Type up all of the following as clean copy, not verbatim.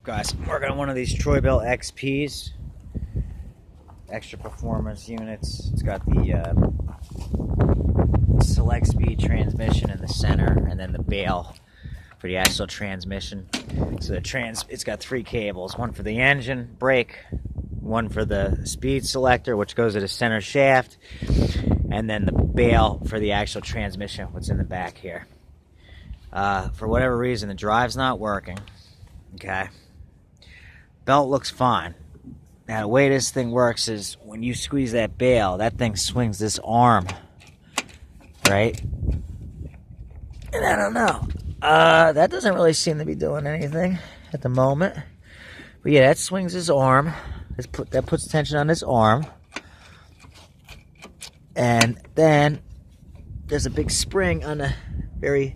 Guys, I'm working on one of these Troybilt XPs, extra performance units. It's got the select speed transmission in the center, and then the bail for the actual transmission. So it's got three cables: one for the engine brake, one for the speed selector, which goes to the center shaft, and then the bail for the actual transmission, what's in the back here. For whatever reason, the drive's not working. Okay. Belt looks fine. Now, the way this thing works is when you squeeze that bail, that thing swings this arm, right? And I don't know. That doesn't really seem to be doing anything at the moment. But yeah, that swings his arm. That puts tension on his arm. And then there's a big spring on the very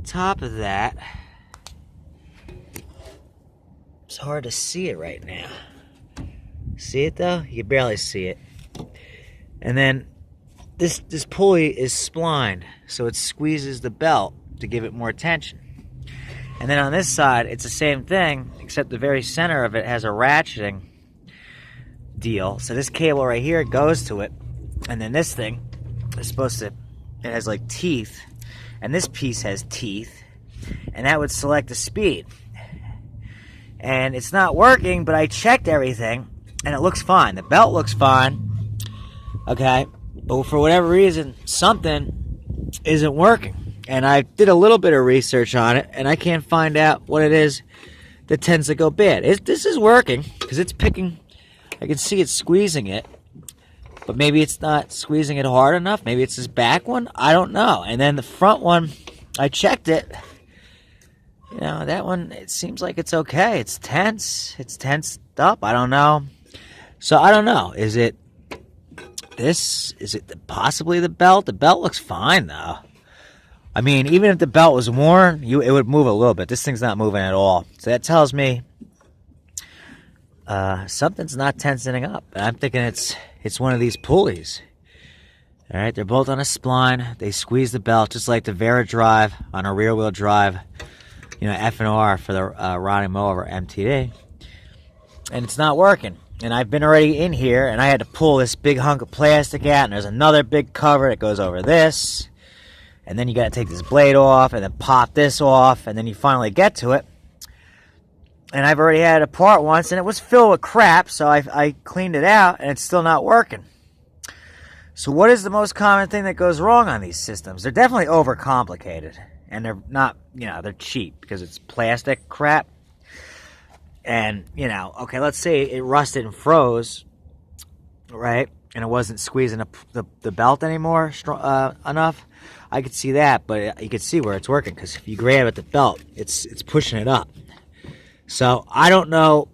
top of that. It's hard to see it right now. See it though? You can barely see it. And then this pulley is splined, so it squeezes the belt to give it more tension. And then on this side, it's the same thing, except the very center of it has a ratcheting deal. So this cable right here goes to it, and then this thing is it has like teeth, and this piece has teeth, and that would select the speed. And it's not working, but I checked everything, and it looks fine. The belt looks fine, okay? But for whatever reason, something isn't working. And I did a little bit of research on it, and I can't find out what it is that tends to go bad. This is working, because it's picking, I can see it squeezing it, but maybe it's not squeezing it hard enough. Maybe it's this back one. I don't know. And then the front one, I checked it. You know, that one, it seems like it's okay. It's tense. It's tensed up. I don't know. So I don't know. Is it this? Is it possibly the belt? The belt looks fine, though. I mean, even if the belt was worn, it would move a little bit. This thing's not moving at all. So that tells me something's not tensing up. And I'm thinking it's one of these pulleys. All right, they're both on a spline. They squeeze the belt just like the Vera drive on a rear-wheel drive. You know, F&R for the riding mower MTD, and it's not working. And I've been already in here, and I had to pull this big hunk of plastic out, and there's another big cover that goes over this, and then you got to take this blade off, and then pop this off, and then you finally get to it. And I've already had it apart once, and it was filled with crap, so I cleaned it out, and it's still not working. So what is the most common thing that goes wrong on these systems? They're definitely overcomplicated. And they're not, you know, they're cheap because it's plastic crap. And, you know, okay, let's say it rusted and froze, right? And it wasn't squeezing the belt anymore enough. I could see that, but you could see where it's working because if you grab at the belt, it's pushing it up. So I don't know.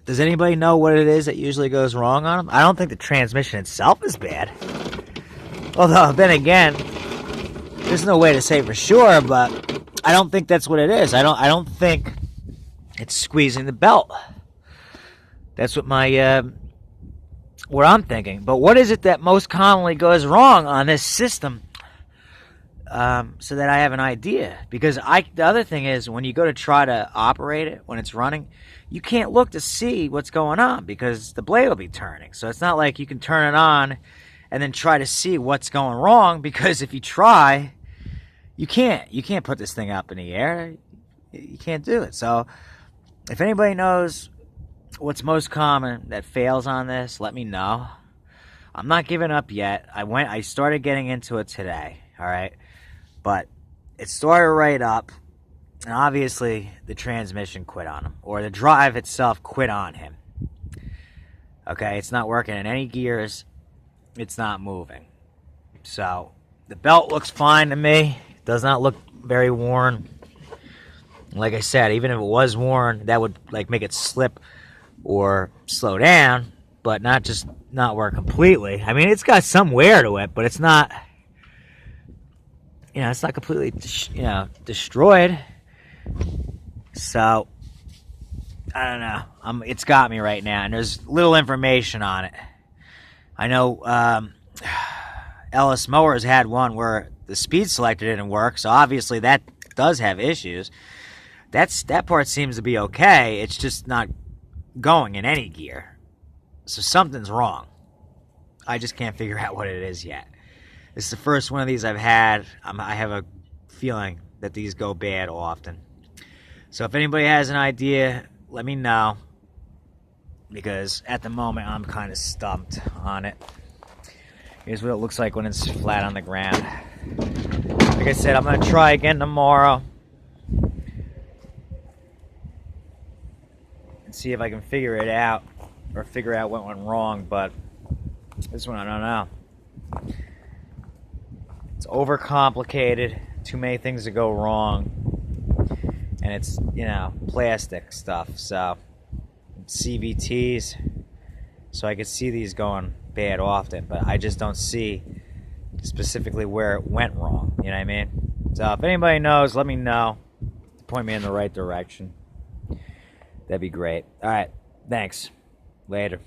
Does anybody know what it is that usually goes wrong on them? I don't think the transmission itself is bad. Although, then again, there's no way to say for sure, but I don't think that's what it is. I don't think it's squeezing the belt. That's what what I'm thinking. But what is it that most commonly goes wrong on this system? So that I have an idea. Because the other thing is, when you go to try to operate it, when it's running, you can't look to see what's going on because the blade will be turning. So it's not like you can turn it on and then try to see what's going wrong, because if you try, you can't put this thing up in the air. You can't do it. So if anybody knows what's most common that fails on this, let me know. I'm not giving up yet. I started getting into it today, all right? But it started right up, and obviously the transmission quit on him, or the drive itself quit on him. Okay, it's not working in any gears. It's not moving. So the belt looks fine to me. Does not look very worn. Like I said, even if it was worn, that would like make it slip or slow down, but not work completely. I mean, it's got some wear to it, but it's not, you know, it's not completely, destroyed. So I don't know. It's got me right now, and there's little information on it. I know Ellis Mowers had one where the speed selector didn't work, so obviously that does have issues. That part seems to be okay. It's just not going in any gear. So something's wrong. I just can't figure out what it is yet. This is the first one of these I've had. I have a feeling that these go bad often. So if anybody has an idea, let me know. Because at the moment, I'm kind of stumped on it. Here's what it looks like when it's flat on the ground. Like I said, I'm going to try again tomorrow. And see if I can figure it out. Or figure out what went wrong. But this one, I don't know. It's overcomplicated. Too many things to go wrong. And it's, you know, plastic stuff. So, CVTs. So I could see these going bad often. But I just don't see specifically where it went wrong. You know what I mean? So if anybody knows, let me know. Point me in the right direction. That'd be great. Alright. Thanks. Later.